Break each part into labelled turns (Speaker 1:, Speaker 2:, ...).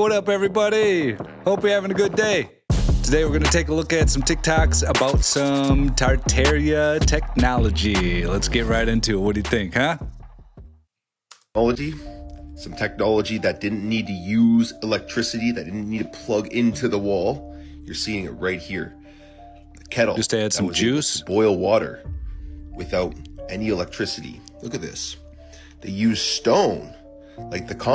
Speaker 1: What up, everybody? Hope you're having a good day. Today, we're going to take a look at some TikToks about some Tartaria technology. Let's get right into it. What do you think, huh?
Speaker 2: Some technology that didn't need to use electricity, that didn't need to plug into the wall. You're seeing it right here. The kettle
Speaker 1: Just add some
Speaker 2: that was able
Speaker 1: juice.
Speaker 2: to boil water without any electricity. Look at this. They use stone, like the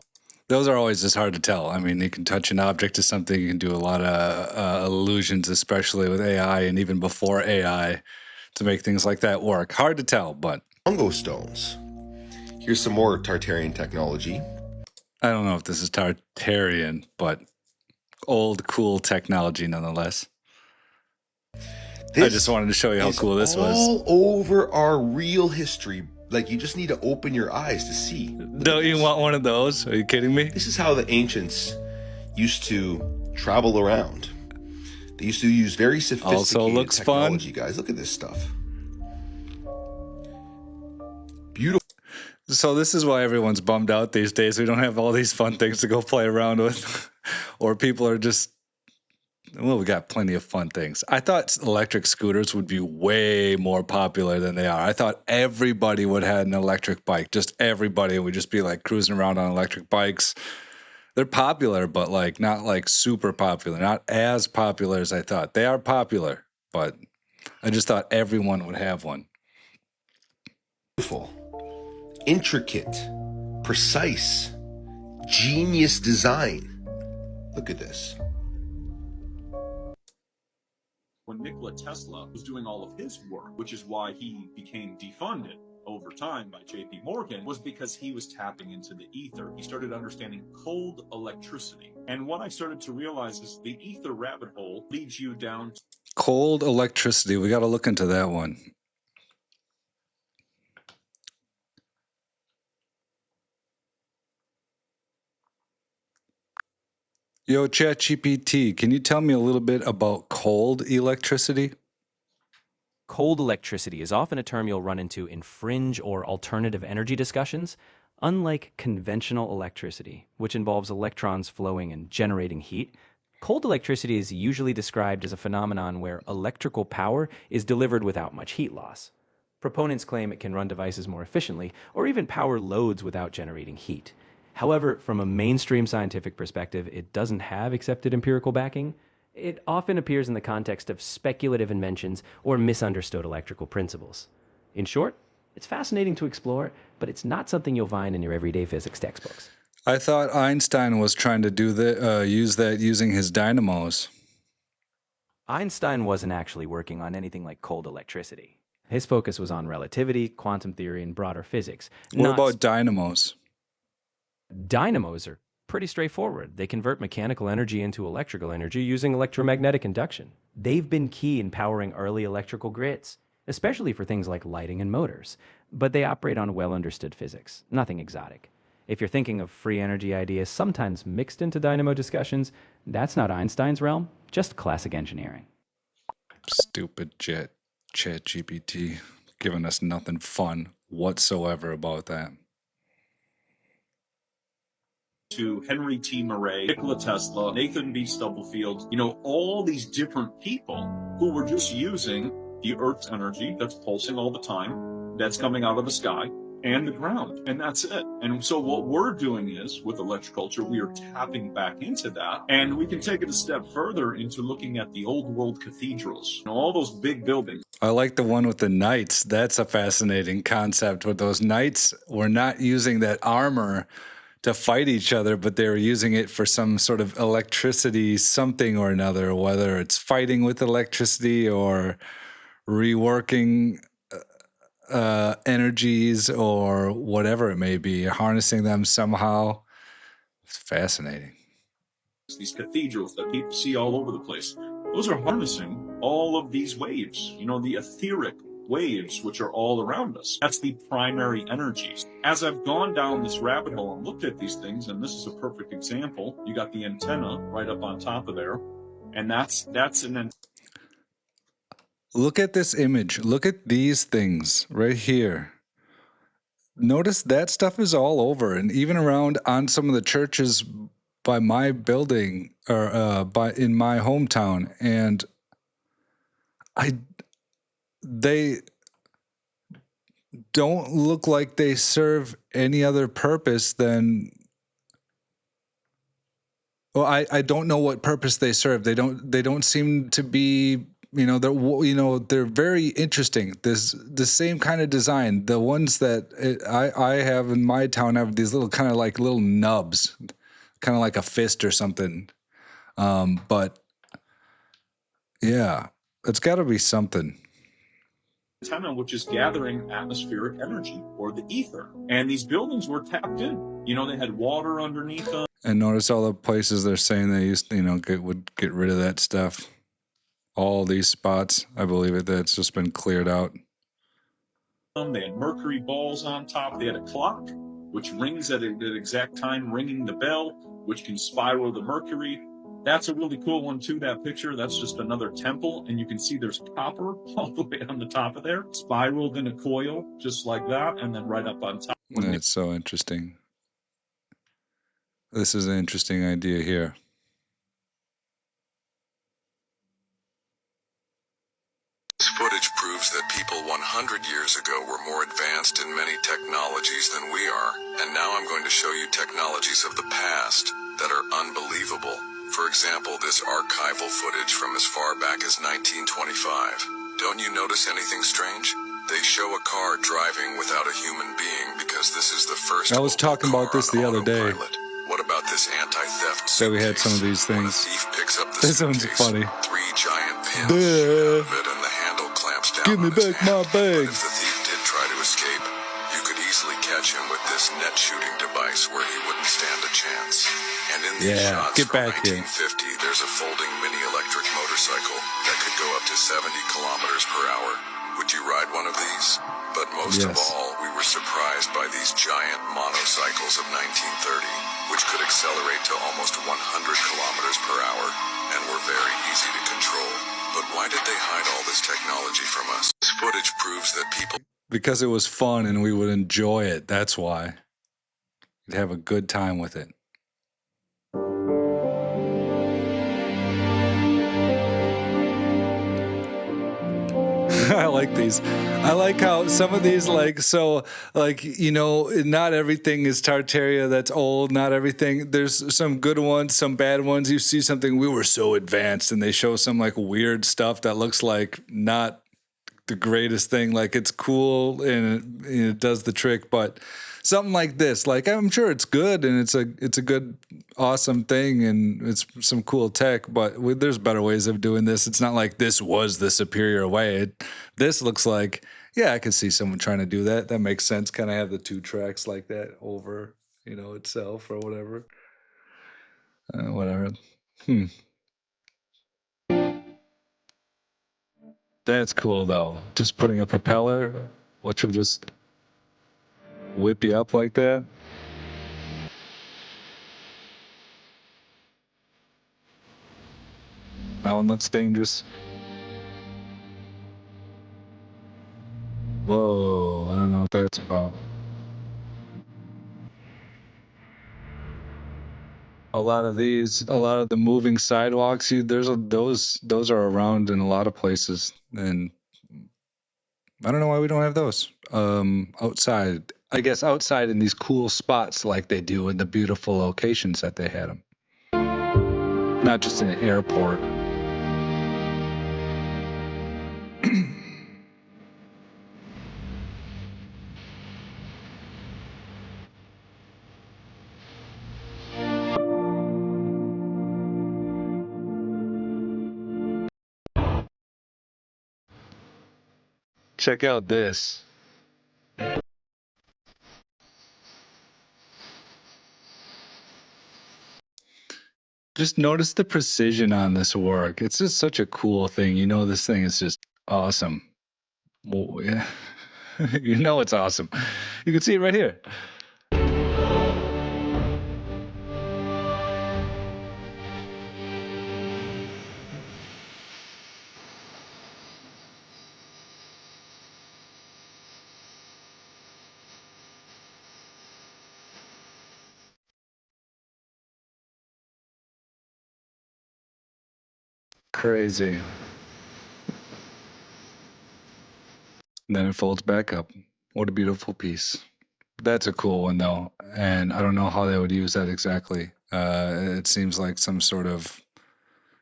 Speaker 1: Those are always just hard to tell. I mean, you can touch an object to something. You can do a lot of illusions, especially with AI and even before AI, to make things like that work. Hard to tell, but
Speaker 2: Congo stones. Here's some more Tartarian technology.
Speaker 1: I don't know if this is Tartarian, but old, cool technology nonetheless. I just wanted to show you how cool this was.
Speaker 2: All over our real history. Like, you just need to open your eyes to see.
Speaker 1: Don't you want one of those? Are you kidding me?
Speaker 2: This is how the ancients used to travel around. They used to use very sophisticated
Speaker 1: Also looks
Speaker 2: technology,
Speaker 1: fun.
Speaker 2: guys. Look at this stuff. Beautiful.
Speaker 1: So this is why everyone's bummed out these days. We don't have all these fun things to go play around with. Or people are just, well, we got plenty of fun things. I thought electric scooters would be way more popular than they are. I thought everybody would have an electric bike. Just everybody would just be like cruising around on electric bikes. They're popular, but like not like super popular. Not as popular as I thought. They are popular, but I just thought everyone would have one.
Speaker 2: Intricate, precise, genius design. Look at this.
Speaker 3: When Nikola Tesla was doing all of his work, which is why he became defunded over time by JP Morgan, was because he was tapping into the ether. He started understanding cold electricity. And what I started to realize is the ether rabbit hole leads you down to
Speaker 1: Cold electricity. We got to look into that one. Yo, ChatGPT, can you tell me a little bit about cold electricity?
Speaker 4: Cold electricity is often a term you'll run into in fringe or alternative energy discussions. Unlike conventional electricity, which involves electrons flowing and generating heat, cold electricity is usually described as a phenomenon where electrical power is delivered without much heat loss. Proponents claim it can run devices more efficiently or even power loads without generating heat. However, from a mainstream scientific perspective, it doesn't have accepted empirical backing. It often appears in the context of speculative inventions or misunderstood electrical principles. In short, it's fascinating to explore, but it's not something you'll find in your everyday physics textbooks.
Speaker 1: I thought Einstein was trying to do use that using his dynamos.
Speaker 4: Einstein wasn't actually working on anything like cold electricity. His focus was on relativity, quantum theory, and broader physics.
Speaker 1: What about dynamos?
Speaker 4: Dynamos are pretty straightforward. They convert mechanical energy into electrical energy using electromagnetic induction. They've been key in powering early electrical grids, especially for things like lighting and motors. But they operate on well-understood physics, nothing exotic. If you're thinking of free energy ideas sometimes mixed into dynamo discussions, that's not Einstein's realm, just classic engineering.
Speaker 1: Stupid ChatGPT, giving us nothing fun whatsoever about that.
Speaker 3: to Henry T. Murray, Nikola Tesla, Nathan B. Stubblefield, all these different people who were just using the Earth's energy that's pulsing all the time, that's coming out of the sky, and the ground, and that's it. And so what we're doing is, with electroculture, we are tapping back into that, and we can take it a step further into looking at the old world cathedrals, all those big buildings.
Speaker 1: I like the one with the knights. That's a fascinating concept, where those knights were not using that armor to fight each other, but they were using it for some sort of electricity, something or another, whether it's fighting with electricity or reworking energies or whatever it may be, harnessing them somehow. It's fascinating.
Speaker 3: These cathedrals that people see all over the place, those are harnessing all of these waves, the etheric waves, which are all around us. That's the primary energies. As I've gone down this rabbit hole and looked at these things, and this is a perfect example, you got the antenna right up on top of there, and that's an
Speaker 1: Look at this image. Look at these things right here. Notice that stuff is all over, and even around on some of the churches' by my building or by in my hometown, and I they don't look like they serve any other purpose than, well, I don't know what purpose they serve. They don't seem to be, they're very interesting. This the same kind of design. The ones that I have in my town have these little kind of like little nubs, kind of like a fist or something. But yeah, it's got to be something.
Speaker 3: Antenna, which is gathering atmospheric energy or the ether. And these buildings were tapped in. They had water underneath them.
Speaker 1: And notice all the places they're saying they used, would get rid of that stuff. All these spots, I believe that's just been cleared out.
Speaker 3: They had mercury balls on top. They had a clock, which rings at an exact time, ringing the bell, which can spiral the mercury. That's a really cool one too, that picture. That's just another temple, and you can see there's copper all the way on the top of there, spiraled in a coil, just like that, and then right up on top.
Speaker 1: That's so interesting. This is an interesting idea here.
Speaker 5: This footage proves that people 100 years ago were more advanced in many technologies than we are, and now I'm going to show you technologies of the past that are unbelievable. For example, this archival footage from as far back as 1925. Don't you notice anything strange? They show a car driving without a human being because this is the first.
Speaker 1: I was talking about this the other day.
Speaker 5: What about this anti-theft
Speaker 1: So we had some of these
Speaker 5: When a
Speaker 1: things.
Speaker 5: thief picks up the
Speaker 1: This one's
Speaker 5: suitcase,
Speaker 1: funny.
Speaker 5: 3 giant pins shoot out of it and the handle clamps down.
Speaker 1: Give me
Speaker 5: on his
Speaker 1: back
Speaker 5: hand.
Speaker 1: my bag.
Speaker 5: But if the thief did try to escape, you could easily catch him with this net shooting device where he wouldn't stand a chance. And in these
Speaker 1: Yeah,
Speaker 5: shots
Speaker 1: get
Speaker 5: from
Speaker 1: back here.
Speaker 5: 1950, there's a folding mini electric motorcycle that could go up to 70 kilometers per hour. Would you ride one of these? But most of
Speaker 1: Yes.
Speaker 5: all, we were surprised by these giant monocycles of 1930, which could accelerate to almost 100 kilometers per hour and were very easy to control. But why did they hide all this technology from us? This footage proves that people
Speaker 1: Because it was fun and we would enjoy it. That's why. We'd have a good time with it. I like these. I like how some of these, not everything is Tartaria that's old. Not everything. There's some good ones, some bad ones. You see something, we were so advanced, and they show some like weird stuff that looks like not the greatest thing. Like it's cool and it does the trick, but something like this, like I'm sure it's good and it's a good, awesome thing and it's some cool tech, but there's better ways of doing this. It's not like this was the superior way. This looks like, yeah, I could see someone trying to do that. That makes sense. Kind of have the 2 tracks like that over, itself or whatever. Whatever. That's cool though. Just putting a propeller, which will just whip you up like that. That one looks dangerous. Whoa, I don't know what that's about. A lot of the moving sidewalks, those are around in a lot of places, and I don't know why we don't have those outside. I guess outside in these cool spots like they do in the beautiful locations that they had them, not just in an airport. Check out this. Just notice the precision on this work. It's just such a cool thing. This thing is just awesome. Well, yeah. It's awesome. You can see it right here. Crazy. And then it folds back up. What a beautiful piece. That's a cool one, though. And I don't know how they would use that exactly. It seems like some sort of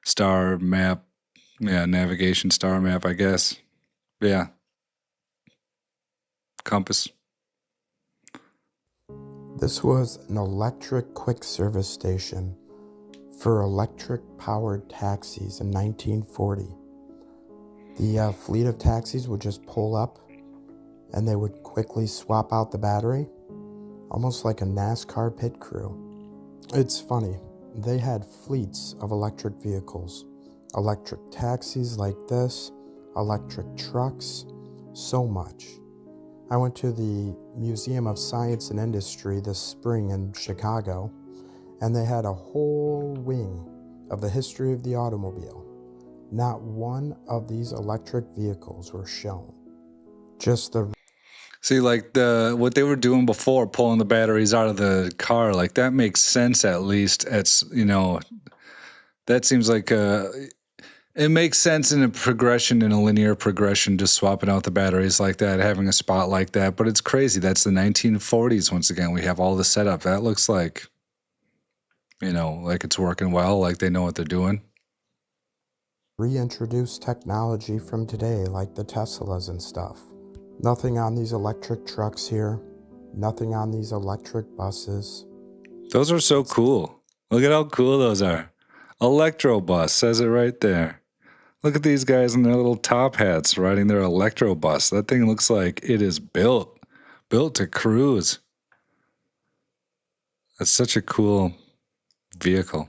Speaker 1: star map. Yeah, navigation star map, I guess. Yeah. Compass.
Speaker 6: This was an electric quick service station for electric-powered taxis in 1940. The fleet of taxis would just pull up and they would quickly swap out the battery, almost like a NASCAR pit crew. It's funny, they had fleets of electric vehicles, electric taxis like this, electric trucks, so much. I went to the Museum of Science and Industry this spring in Chicago, and they had a whole wing of the history of the automobile. Not one of these electric vehicles were shown. Just the
Speaker 1: See, like what they were doing before, pulling the batteries out of the car, like that makes sense at least. That seems like it makes sense in a progression, in a linear progression, just swapping out the batteries like that, having a spot like that. But it's crazy. That's the 1940s. Once again, we have all the setup. That looks like, like it's working well, like they know what they're doing.
Speaker 6: reintroduced technology from today, like the Teslas and stuff. Nothing on these electric trucks here. Nothing on these electric buses.
Speaker 1: Those are so cool. Look at how cool those are. Electrobus says it right there. Look at these guys in their little top hats riding their Electrobus. That thing looks like it is built to cruise. That's such a cool vehicle.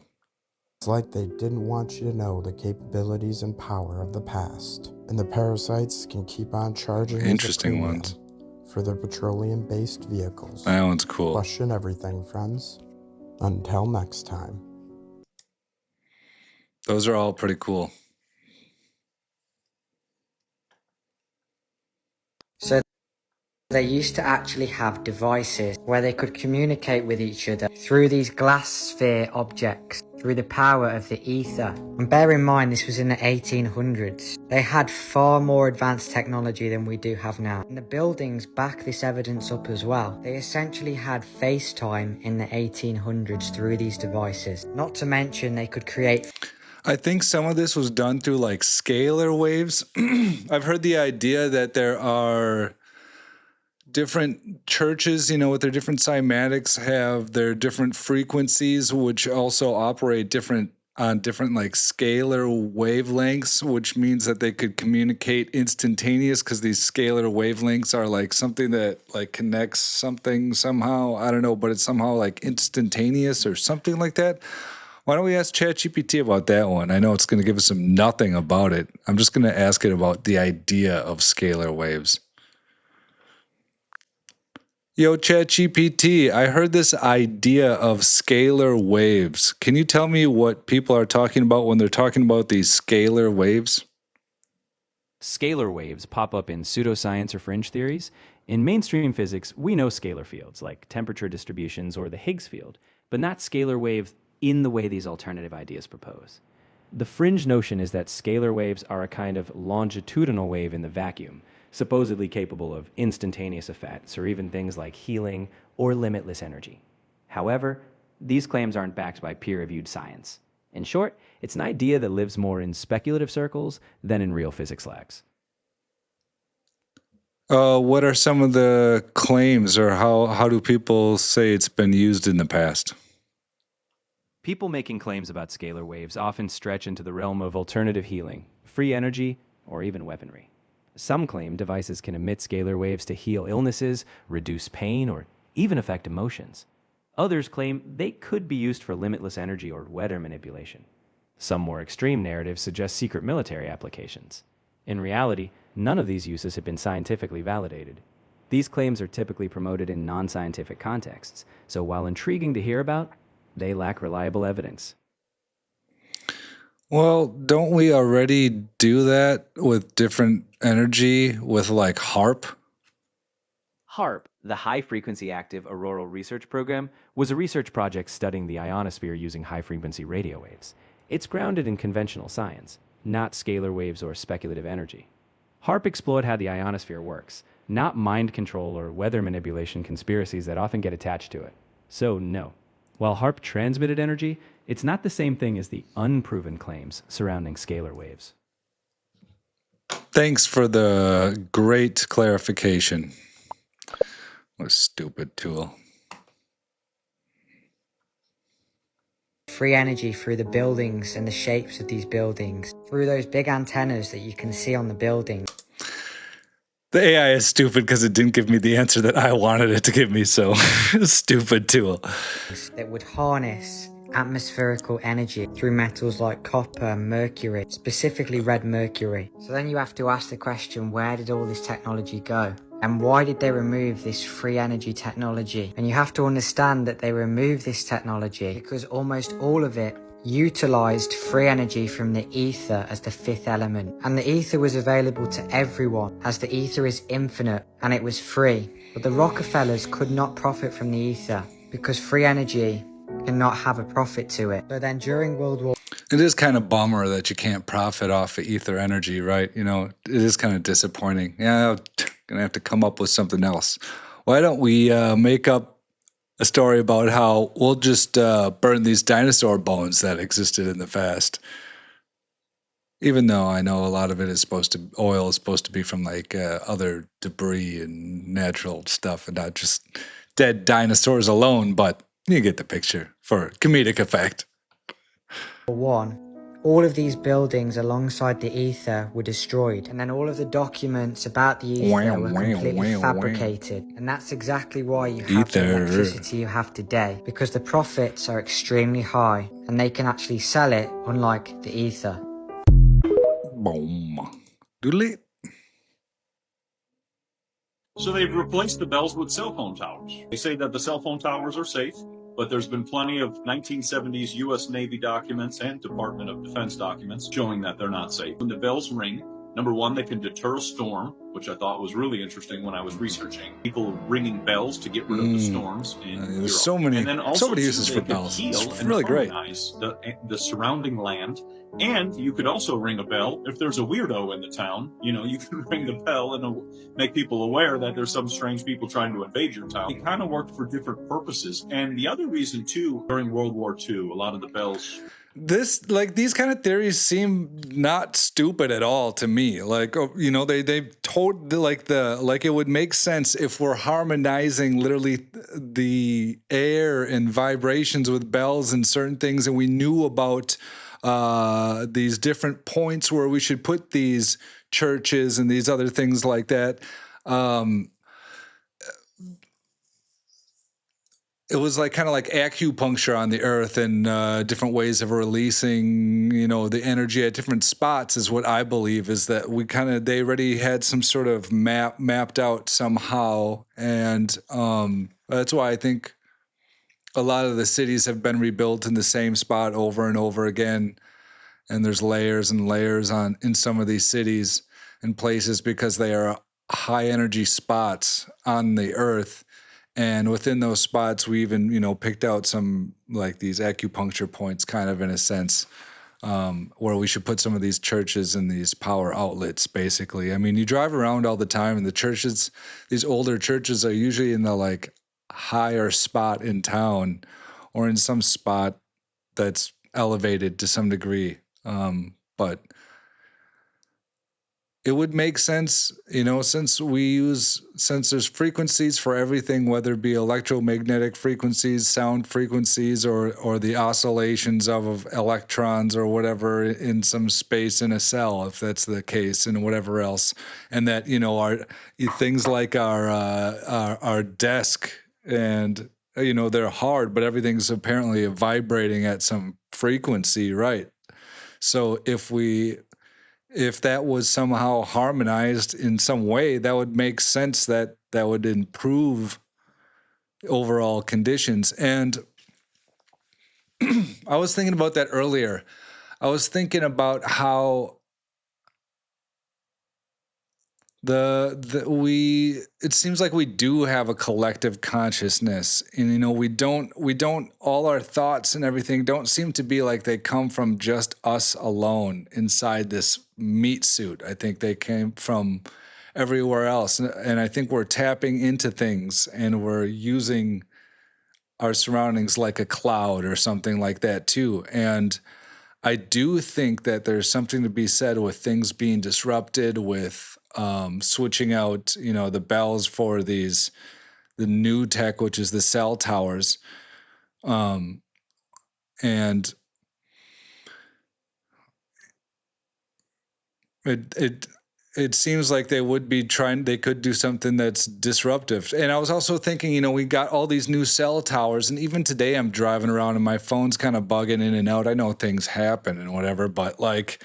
Speaker 6: It's like they didn't want you to know the capabilities and power of the past. And the parasites can keep on charging
Speaker 1: Interesting ones
Speaker 6: for their petroleum-based vehicles.
Speaker 1: That one's cool.
Speaker 6: Question everything, friends. Until next time.
Speaker 1: Those are all pretty cool.
Speaker 7: So they used to actually have devices where they could communicate with each other through these glass sphere objects, through the power of the ether. And bear in mind, this was in the 1800s. They had far more advanced technology than we do have now. And the buildings back this evidence up as well. They essentially had FaceTime in the 1800s through these devices. Not to mention they could create...
Speaker 1: I think some of this was done through like scalar waves. I've heard the idea that there are different churches, with their different cymatics, have their different frequencies, which also operate on different like scalar wavelengths, which means that they could communicate instantaneous, because these scalar wavelengths are like something that like connects something somehow. I don't know, but it's somehow like instantaneous or something like that. Why don't we ask ChatGPT about that one? I know it's going to give us nothing about it. I'm just going to ask it about the idea of scalar waves. Yo, ChatGPT, I heard this idea of scalar waves. Can you tell me what people are talking about when they're talking about these scalar waves?
Speaker 4: Scalar waves pop up in pseudoscience or fringe theories. In mainstream physics, we know scalar fields like temperature distributions or the Higgs field, but not scalar waves in the way these alternative ideas propose. The fringe notion is that scalar waves are a kind of longitudinal wave in the vacuum, supposedly capable of instantaneous effects or even things like healing or limitless energy. However, these claims aren't backed by peer-reviewed science. In short, it's an idea that lives more in speculative circles than in real physics labs.
Speaker 1: What are some of the claims, or how do people say it's been used in the past?
Speaker 4: People making claims about scalar waves often stretch into the realm of alternative healing, free energy, or even weaponry. Some claim devices can emit scalar waves to heal illnesses, reduce pain, or even affect emotions. Others claim they could be used for limitless energy or weather manipulation. Some more extreme narratives suggest secret military applications. In reality, none of these uses have been scientifically validated. These claims are typically promoted in non-scientific contexts, so while intriguing to hear about, they lack reliable evidence.
Speaker 1: Well, don't we already do that with different energy with like HARP?
Speaker 4: HARP, the High Frequency Active Auroral Research Program, was a research project studying the ionosphere using high-frequency radio waves. It's grounded in conventional science. not scalar waves or speculative energy. HARP explored how the ionosphere works, not mind control or weather manipulation conspiracies that often get attached to it. So, no. While HARP transmitted energy, it's not the same thing as the unproven claims surrounding scalar waves.
Speaker 1: Thanks for the great clarification. What a stupid tool.
Speaker 7: Free energy through the buildings and the shapes of these buildings, through those big antennas that you can see on the building.
Speaker 1: The AI is stupid because it didn't give me the answer that I wanted it to give me, so stupid tool.
Speaker 7: That would harness atmospherical energy through metals like copper and mercury, specifically red mercury. So then you have to ask the question, where did all this technology go? And why did they remove this free energy technology? And you have to understand that they removed this technology because almost all of it utilized free energy from the ether as the fifth element. And the ether was available to everyone, as the ether is infinite and it was free. But the Rockefellers could not profit from the ether because free energy cannot have a profit to it. So then during World War
Speaker 1: It is kind of bummer that you can't profit off of ether energy, right? You know, it is kind of disappointing. Yeah, I'm going to have to come up with something else. Why don't we make up a story about how we'll just burn these dinosaur bones that existed in the past? Even though I know a lot of it is oil is supposed to be from like other debris and natural stuff and not just dead dinosaurs alone, but you get the picture for comedic effect.
Speaker 7: I, all of these buildings alongside the ether were destroyed, and then all of the documents about the ether were completely fabricated. And that's exactly why you have the electricity you have today, because the profits are extremely high and they can actually sell it, unlike the ether.
Speaker 1: Boom. Doodly.
Speaker 3: So they've replaced the bells with cell phone towers. They say that the cell phone towers are safe, but there's been plenty of 1970s U.S. Navy documents and Department of Defense documents showing that they're not safe. When the bells ring, number one, they can deter a storm, which I thought was really interesting when I was researching. People ringing bells to get rid of the storms in Europe.
Speaker 1: There's so many uses for
Speaker 3: they
Speaker 1: bells.
Speaker 3: could heal
Speaker 1: It's
Speaker 3: and
Speaker 1: really great.
Speaker 3: harmonize the surrounding land. And you could also ring a bell if there's a weirdo in the town. You know, you can ring the bell and make people aware that there's some strange people trying to invade your town. It kind of worked for different purposes. And the other reason, too, during World War II, a lot of the bells...
Speaker 1: These kind of theories seem not stupid at all to me. Like, you know, they told like it would make sense if we're harmonizing literally the air and vibrations with bells and certain things, and we knew about these different points where we should put these churches and these other things like that. It was like kind of like acupuncture on the earth and different ways of releasing, you know, the energy at different spots is what I believe is that they already had some sort of mapped out somehow. And that's why I think a lot of the cities have been rebuilt in the same spot over and over again. And there's layers and layers in some of these cities and places because they are high energy spots on the earth. And within those spots, we even, you know, picked out some like these acupuncture points kind of in a sense where we should put some of these churches and these power outlets, basically. I mean, you drive around all the time and the churches, these older churches are usually in the like higher spot in town or in some spot that's elevated to some degree. But it would make sense, you know, since there's frequencies for everything, whether it be electromagnetic frequencies, sound frequencies, or the oscillations of electrons or whatever in some space in a cell, if that's the case, and whatever else, and that, you know, our things like our desk and, you know, they're hard, but everything's apparently vibrating at some frequency, right? So if that was somehow harmonized in some way, that would make sense that would improve overall conditions. And I was thinking about that earlier. I was thinking about how it seems like we do have a collective consciousness, and we don't all our thoughts and everything don't seem to be like they come from just us alone inside this meat suit. I think they came from everywhere else, and I think we're tapping into things and we're using our surroundings like a cloud or something like that too. And I do think that there's something to be said with things being disrupted, with switching out, the bells for the new tech, which is the cell towers. And it seems like they could do something that's disruptive. And I was also thinking, we got all these new cell towers, and even today I'm driving around and my phone's kind of bugging in and out. I know things happen and whatever, but like,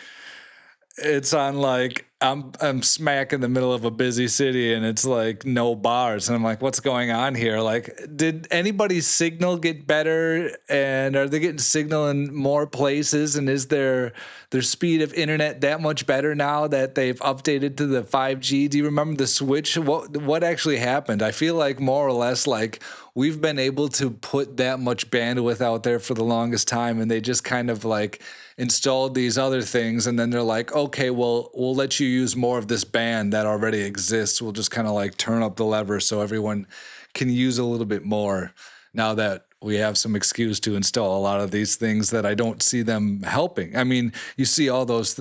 Speaker 1: it's on like I'm smack in the middle of a busy city and it's like no bars, and I'm like, what's going on here? Like, did anybody's signal get better, and are they getting signal in more places, and is their speed of internet that much better now that they've updated to the 5G? Do you remember the switch? What actually happened? I feel like more or less like we've been able to put that much bandwidth out there for the longest time, and they just kind of like installed these other things, and then they're like, okay, well, we'll let you use more of this band that already exists. We'll just kind of like turn up the lever so everyone can use a little bit more now that we have some excuse to install a lot of these things that I don't see them helping. I mean, you see all those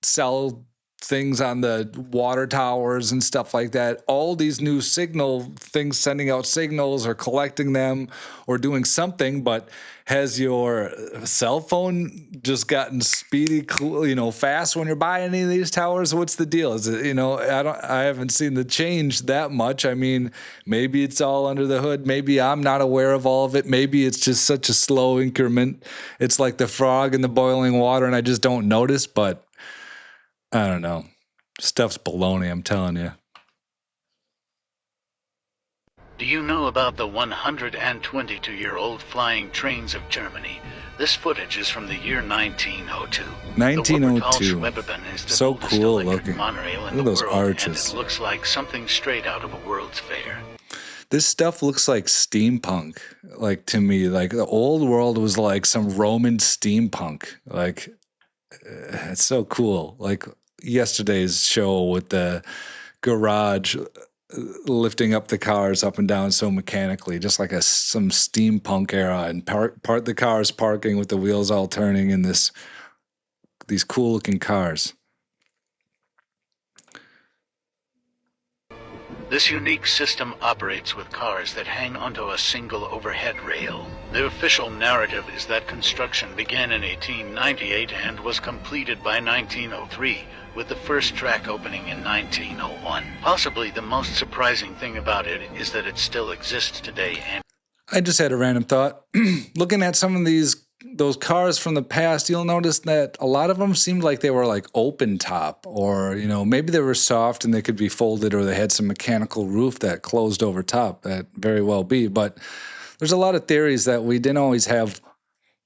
Speaker 1: cell things on the water towers and stuff like that. All these new signal things sending out signals or collecting them or doing something, but has your cell phone just gotten speedy, fast when you're by any of these towers? What's the deal? Is it, I haven't seen the change that much. I mean, maybe it's all under the hood. Maybe I'm not aware of all of it. Maybe it's just such a slow increment. It's like the frog in the boiling water and I just don't notice, but I don't know. Stuff's baloney, I'm telling you.
Speaker 8: Do you know about the 122-year-old flying trains of Germany? This footage is from the year 1902.
Speaker 1: 1902.
Speaker 8: The Wuppertal-Schwebebahn is the
Speaker 1: So
Speaker 8: oldest
Speaker 1: cool
Speaker 8: electric
Speaker 1: looking.
Speaker 8: monorail in
Speaker 1: Look at
Speaker 8: the
Speaker 1: those
Speaker 8: world,
Speaker 1: arches.
Speaker 8: and it looks like something straight out of a World's Fair.
Speaker 1: This stuff looks like steampunk, like to me. Like the old world was like some Roman steampunk. Like, it's so cool. Like yesterday's show with the garage lifting up the cars up and down so mechanically, just like some steampunk era, and part the cars parking with the wheels all turning in these cool looking cars.
Speaker 8: This unique system operates with cars that hang onto a single overhead rail. The official narrative is that construction began in 1898 and was completed by 1903, with the first track opening in 1901. Possibly the most surprising thing about it is that it still exists today. And
Speaker 1: I just had a random thought. Looking at some of those cars from the past, you'll notice that a lot of them seemed like they were like open top, or maybe they were soft and they could be folded, or they had some mechanical roof that closed over top. That very well be. But there's a lot of theories that we didn't always have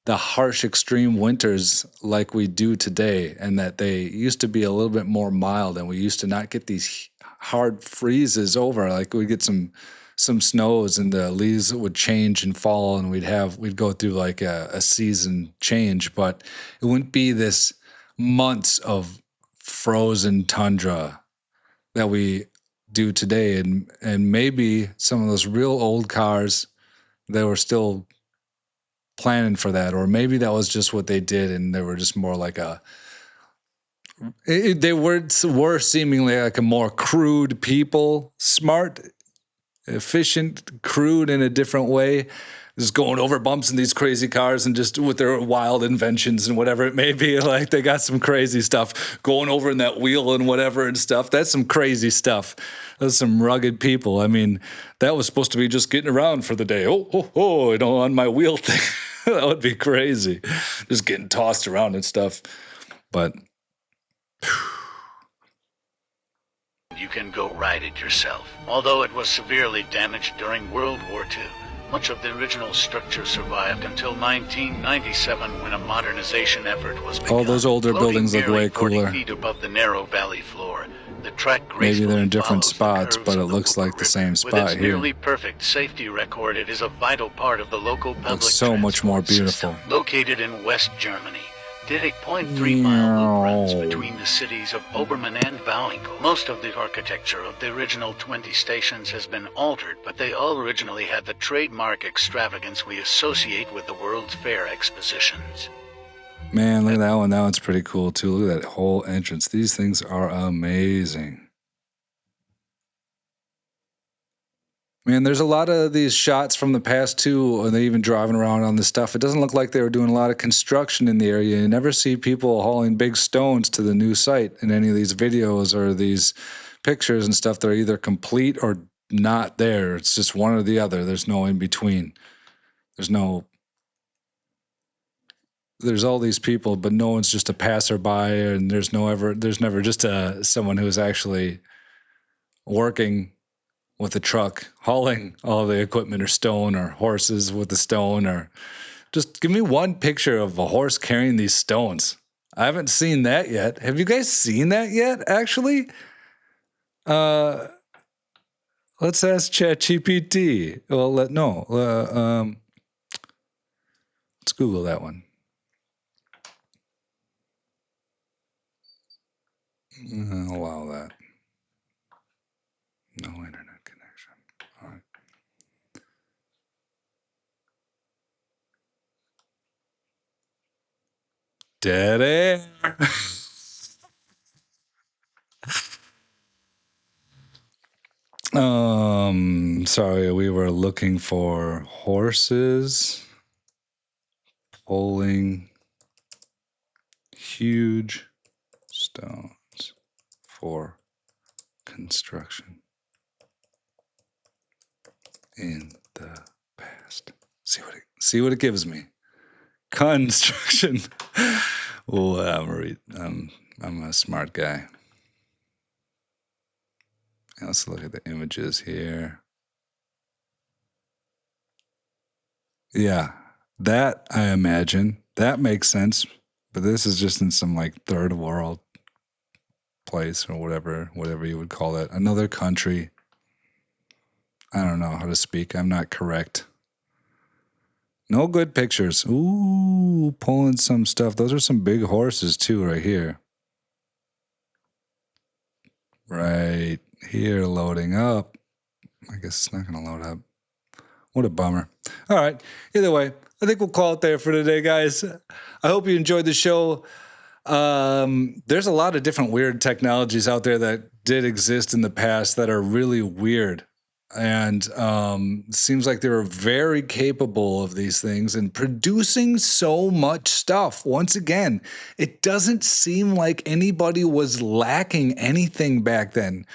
Speaker 1: the harsh extreme winters like we do today, and that they used to be a little bit more mild, and we used to not get these hard freezes over. Like we'd get some snows and the leaves would change and fall, and we'd go through like a season change, but it wouldn't be this months of frozen tundra that we do today. And maybe some of those real old cars, they were still planning for that, or maybe that was just what they did, and they were just more like they were seemingly like a more crude people, smart, efficient, crude in a different way, just going over bumps in these crazy cars and just with their wild inventions and whatever it may be. Like they got some crazy stuff going over in that wheel and whatever and stuff. That's some crazy stuff. Those some rugged people. I mean, that was supposed to be just getting around for the day. On my wheel thing. That would be crazy. Just getting tossed around and stuff. But
Speaker 8: you can go ride it yourself. Although it was severely damaged during World War II, much of the original structure survived until 1997, when a modernization effort was begun.
Speaker 1: all those older
Speaker 8: Floating
Speaker 1: buildings look
Speaker 8: nearly
Speaker 1: way
Speaker 8: 40
Speaker 1: cooler.
Speaker 8: feet above the narrow valley floor, The track
Speaker 1: Maybe they're in
Speaker 8: gracefully
Speaker 1: different
Speaker 8: follows the
Speaker 1: spots,
Speaker 8: curves
Speaker 1: but it
Speaker 8: of the
Speaker 1: looks like
Speaker 8: Hooper
Speaker 1: the
Speaker 8: River.
Speaker 1: same
Speaker 8: With
Speaker 1: spot
Speaker 8: its
Speaker 1: here.
Speaker 8: nearly perfect safety record, it is a vital part of the local public
Speaker 1: so much more
Speaker 8: transport system.
Speaker 1: beautiful.
Speaker 8: Located in West Germany, did a 0.3-mile loop runs
Speaker 1: Meow.
Speaker 8: between the cities of Obermann and Bauwinkel. Most of the architecture of the original 20 stations has been altered, but they all originally had the trademark extravagance we associate with the World's Fair expositions.
Speaker 1: Man, look at that one. That one's pretty cool too. Look at that whole entrance. These things are amazing. Man, there's a lot of these shots from the past too, and they even driving around on this stuff. It doesn't look like they were doing a lot of construction in the area. You never see people hauling big stones to the new site in any of these videos or these pictures and stuff. They're either complete or not there. It's just one or the other. There's no in between. There's all these people, but no one's just a passerby, and there's never just someone who's actually working with a truck, hauling all the equipment or stone, or horses with the stone, or just give me one picture of a horse carrying these stones. I haven't seen that yet. Have you guys seen that yet, actually? Let's ask ChatGPT. Well, let's Google that one. Allow that. No internet connection. All right. Dead air. Sorry, we were looking for horses pulling huge stones for construction in the past. See what it gives me. Construction. Oh, I'm a smart guy. Let's look at the images here. Yeah, that I imagine that makes sense, but this is just in some like third world place or whatever you would call it. Another country. I don't know how to speak. I'm not correct. No good pictures. Ooh, pulling some stuff. Those are some big horses too, right here. Right here, loading up. I guess it's not going to load up. What a bummer. All right. Either way, I think we'll call it there for today, guys. I hope you enjoyed the show. There's a lot of different weird technologies out there that did exist in the past that are really weird. And seems like they were very capable of these things and producing so much stuff. Once again, it doesn't seem like anybody was lacking anything back then.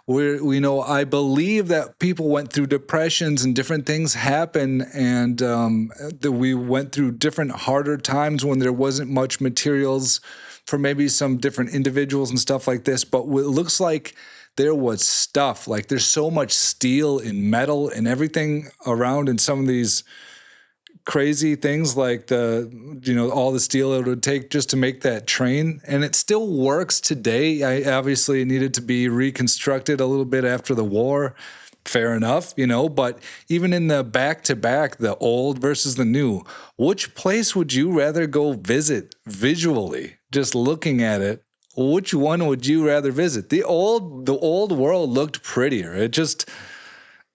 Speaker 1: I believe that people went through depressions and different things happened, and that we went through different harder times when there wasn't much materials for maybe some different individuals and stuff like this. But it looks like there was stuff, like there's so much steel and metal and everything around in some of these crazy things, like all the steel it would take just to make that train, and it still works today. Obviously it needed to be reconstructed a little bit after the war. Fair enough, but even in the back-to-back, the old versus the new, which place would you rather go visit visually, just looking at it? Which one would you rather visit? The old world looked prettier.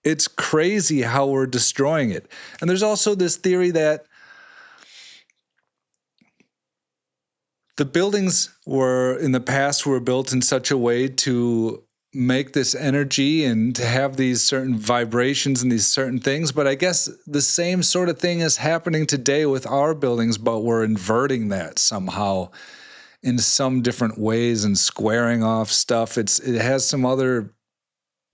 Speaker 1: It's crazy how we're destroying it. And there's also this theory that the buildings in the past were built in such a way to make this energy and to have these certain vibrations and these certain things. But I guess the same sort of thing is happening today with our buildings, but we're inverting that somehow in some different ways and squaring off stuff. It has some other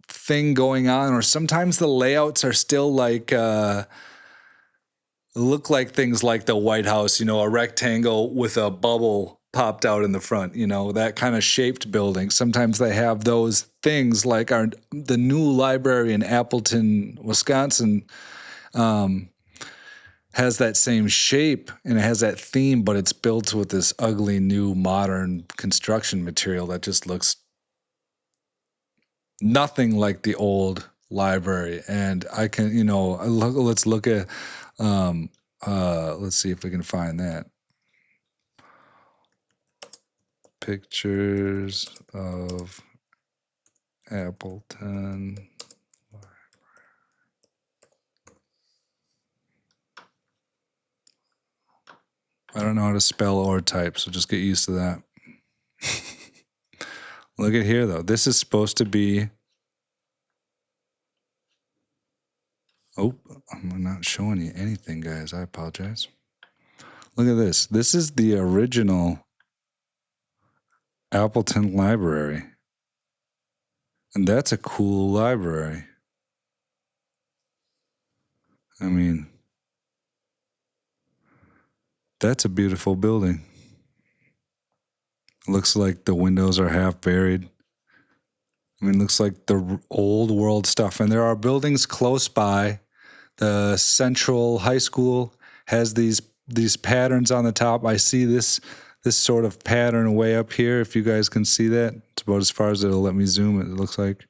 Speaker 1: thing going on, or sometimes the layouts are still like look like things like the White House, a rectangle with a bubble popped out in the front, that kind of shaped building. Sometimes they have those things, like the new library in Appleton, Wisconsin, has that same shape and it has that theme, but it's built with this ugly new modern construction material that just looks nothing like the old library. And I can, you know, let's look at, let's see if we can find that. Pictures of Appleton. I don't know how to spell or type, so just get used to that. Look at here, though. This is supposed to be... Oh, I'm not showing you anything, guys. I apologize. Look at this. This is the original Appleton Library. And that's a cool library. I mean, that's a beautiful building. Looks like the windows are half buried. I mean, looks like the old world stuff. And there are buildings close by. The Central High School has these patterns on the top. I see this sort of pattern way up here. If you guys can see that, it's about as far as it'll let me zoom. It looks like.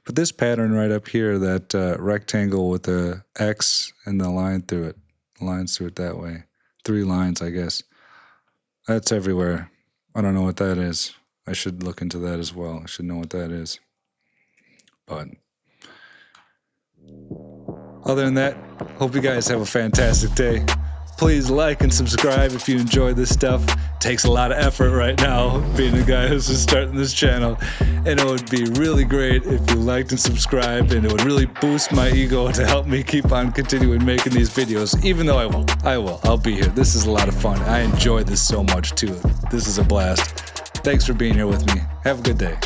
Speaker 1: But this pattern right up here, that rectangle with the X and the line through it, lines through it that way. 3 lines, I guess. That's everywhere. I don't know what that is. I should look into that as well. I should know what that is. But other than that, hope you guys have a fantastic day. Please like and subscribe if you enjoy this stuff. It takes a lot of effort right now, being a guy who's just starting this channel. And it would be really great if you liked and subscribed, and it would really boost my ego to help me keep on continuing making these videos, even though I will. I'll be here. This is a lot of fun. I enjoy this so much too. This is a blast. Thanks for being here with me. Have a good day.